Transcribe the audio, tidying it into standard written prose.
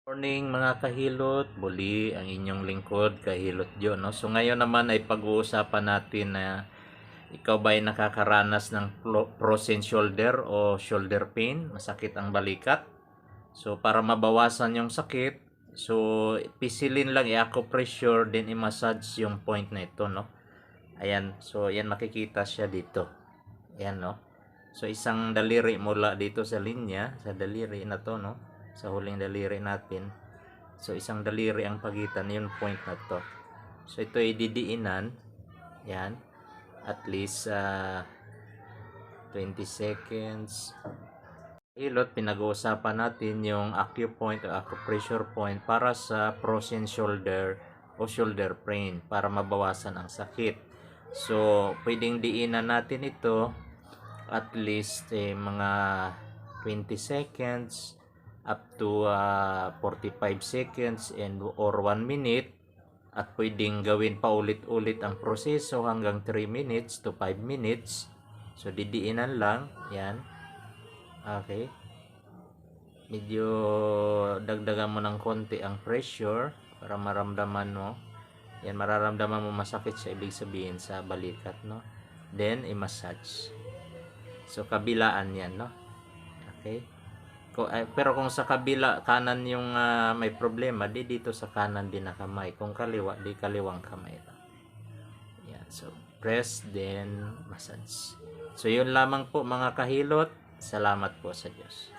Morning mga kahilot, muli ang inyong lingkod, Kahilot John. No? So ngayon naman ay pag-uusapan natin na ikaw ba ay nakakaranas ng frozen shoulder o shoulder pain, masakit ang balikat. So para mabawasan yung sakit, so pisilin lang i-acupressure then i-massage yung point na ito, no. Ayan, so ayan makikita siya dito. Ayan, no. So isang daliri mula dito sa linya, sa daliri na to, no, sa huling daliri natin. So isang daliri ang pagitan, yung point na to. So ito ay didiinan. Yan. At least 20 seconds. Hilot, pinag-uusapan natin yung acupoint o acupressure point para sa frozen shoulder o shoulder pain para mabawasan ang sakit. So, pwedeng diinan natin ito at least mga 20 seconds up to 45 seconds and or 1 minute, at pwedeng gawin pa ulit-ulit ang proseso hanggang 3 minutes to 5 minutes. So didiinan lang yan. Okay, medyo dagdagan mo ng konti ang pressure para maramdaman mo yan, mararamdaman mo masakit siya, ibig sabihin sa balikat, no. Then i-massage. So kabilaan yan, no. Okay, pero kung sa kabila kanan yung may problema, di dito sa kanan din na kamay. Kung kaliwa, di kaliwang kamay lang. Yan. So press then massage. So yun lamang po mga kahilot. Salamat po sa Diyos.